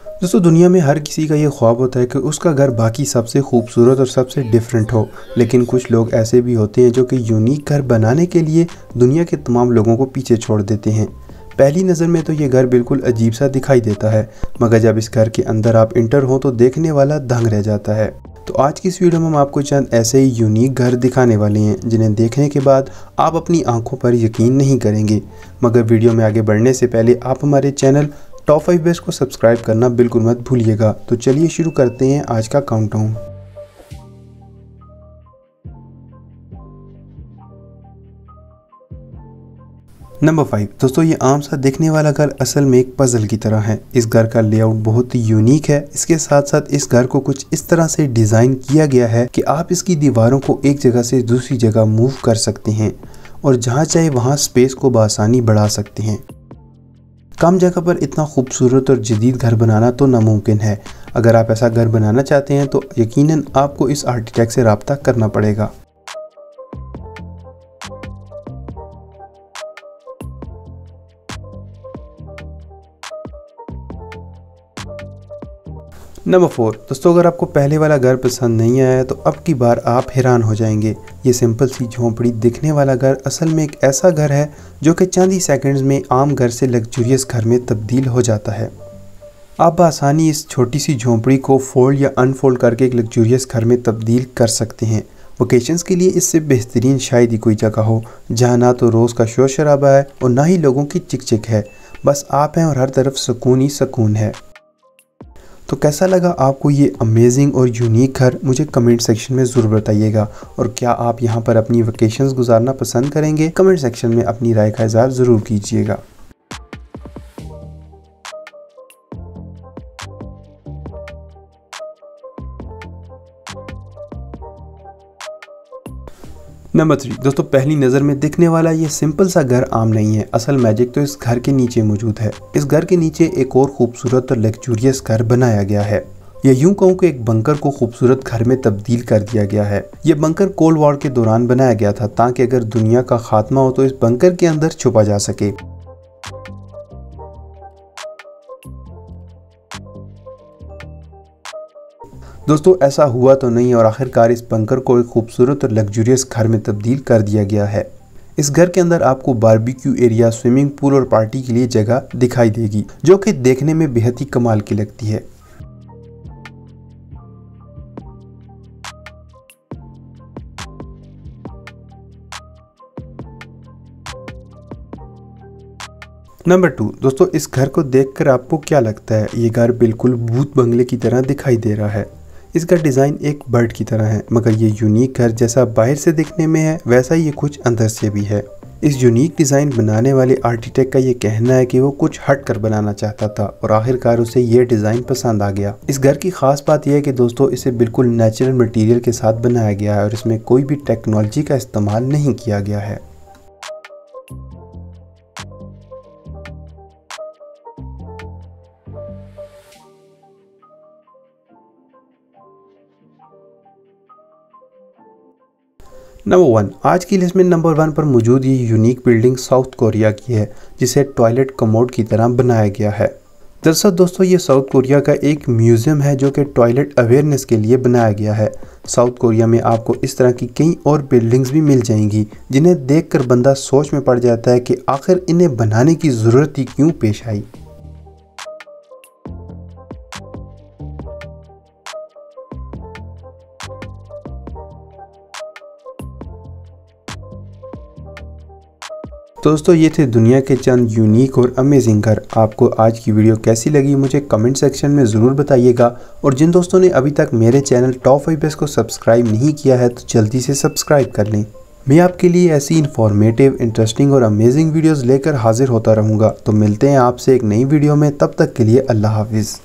दोस्तों दुनिया में हर किसी का ये ख्वाब होता है कि उसका घर बाकी सबसे खूबसूरत और सबसे डिफरेंट हो, लेकिन कुछ लोग ऐसे भी होते हैं जो कि यूनिक घर बनाने के लिए दुनिया के तमाम लोगों को पीछे छोड़ देते हैं। पहली नज़र में तो ये घर बिल्कुल अजीब सा दिखाई देता है, मगर जब इस घर के अंदर आप इंटर हो तो देखने वाला दंग रह जाता है। तो आज की इस वीडियो में हम आपको चंद ऐसे ही यूनिक घर दिखाने वाले हैं जिन्हें देखने के बाद आप अपनी आंखों पर यकीन नहीं करेंगे। मगर वीडियो में आगे बढ़ने से पहले आप हमारे चैनल टॉप 5 बेस्ट को सब्सक्राइब करना बिल्कुल मत भूलिएगा। तो चलिए शुरू करते हैं आज का काउंटडाउन। नंबर 5 दोस्तों, ये आम सा दिखने वाला घर असल में एक पजल की तरह है। इस घर का लेआउट बहुत ही यूनिक है। इसके साथ साथ इस घर को कुछ इस तरह से डिज़ाइन किया गया है कि आप इसकी दीवारों को एक जगह से दूसरी जगह मूव कर सकते हैं और जहाँ चाहे वहाँ स्पेस को बआसानी बढ़ा सकते हैं। कम जगह पर इतना खूबसूरत और जदीद घर बनाना तो नामुमकिन है। अगर आप ऐसा घर बनाना चाहते हैं तो यकीनन आपको इस आर्किटेक्ट से रब्ता करना पड़ेगा। नंबर 4 दोस्तों, अगर आपको पहले वाला घर पसंद नहीं आया है तो अब की बार आप हैरान हो जाएंगे। ये सिंपल सी झोंपड़ी दिखने वाला घर असल में एक ऐसा घर है जो कि चंद ही सेकंड्स में आम घर से लग्जूरियस घर में तब्दील हो जाता है। आप आसानी इस छोटी सी झोंपड़ी को फोल्ड या अनफोल्ड करके एक लग्जूरियस घर में तब्दील कर सकते हैं। वोकेशंस के लिए इससे बेहतरीन शायद ही कोई जगह हो जहाँ ना तो रोज़ का शोर शराबा है और ना ही लोगों की चिक है। बस आप हैं और हर तरफ सुकून ही सुकून है। तो कैसा लगा आपको ये अमेजिंग और यूनिक घर, मुझे कमेंट सेक्शन में ज़रूर बताइएगा। और क्या आप यहाँ पर अपनी वेकेशंस गुजारना पसंद करेंगे? कमेंट सेक्शन में अपनी राय का इज़हार ज़रूर कीजिएगा। नंबर 3 दोस्तों, पहली नज़र में दिखने वाला ये सिंपल सा घर आम नहीं है। असल मैजिक तो इस घर के नीचे मौजूद है। इस घर के नीचे एक और खूबसूरत और लग्जूरियस घर बनाया गया है। या यूं कहूँ कि एक बंकर को खूबसूरत घर में तब्दील कर दिया गया है। ये बंकर कोल्ड वॉर के दौरान बनाया गया था ताकि अगर दुनिया का खात्मा हो तो इस बंकर के अंदर छुपा जा सके। दोस्तों ऐसा हुआ तो नहीं और आखिरकार इस बंकर को एक खूबसूरत और लग्जूरियस घर में तब्दील कर दिया गया है। इस घर के अंदर आपको बारबेक्यू एरिया, स्विमिंग पूल और पार्टी के लिए जगह दिखाई देगी जो कि देखने में बेहद ही कमाल की लगती है। नंबर 2 दोस्तों, इस घर को देखकर आपको क्या लगता है? ये घर बिल्कुल भूत बंगले की तरह दिखाई दे रहा है। इसका डिज़ाइन एक बर्ड की तरह है, मगर ये यूनिक घर जैसा बाहर से दिखने में है वैसा ये कुछ अंदर से भी है। इस यूनिक डिज़ाइन बनाने वाले आर्किटेक्ट का ये कहना है कि वो कुछ हट कर बनाना चाहता था और आखिरकार उसे ये डिज़ाइन पसंद आ गया। इस घर की खास बात यह है कि दोस्तों इसे बिल्कुल नेचुरल मटेरियल के साथ बनाया गया है और इसमें कोई भी टेक्नोलॉजी का इस्तेमाल नहीं किया गया है। नंबर 1 आज की लिस्ट में नंबर 1 पर मौजूद ये यूनिक बिल्डिंग साउथ कोरिया की है, जिसे टॉयलेट कमोड की तरह बनाया गया है। दरअसल दोस्तों ये साउथ कोरिया का एक म्यूज़ियम है जो कि टॉयलेट अवेयरनेस के लिए बनाया गया है। साउथ कोरिया में आपको इस तरह की कई और बिल्डिंग्स भी मिल जाएंगी जिन्हें देखकर बंदा सोच में पड़ जाता है कि आखिर इन्हें बनाने की ज़रूरत ही क्यों पेश आई। दोस्तों ये थे दुनिया के चंद यूनिक और अमेजिंग घर। आपको आज की वीडियो कैसी लगी मुझे कमेंट सेक्शन में ज़रूर बताइएगा। और जिन दोस्तों ने अभी तक मेरे चैनल टॉप 5 बेस्ट को सब्सक्राइब नहीं किया है तो जल्दी से सब्सक्राइब कर लें। मैं आपके लिए ऐसी इन्फॉर्मेटिव, इंटरेस्टिंग और अमेजिंग वीडियोज़ लेकर हाजिर होता रहूँगा। तो मिलते हैं आपसे एक नई वीडियो में, तब तक के लिए अल्लाह हाफिज़।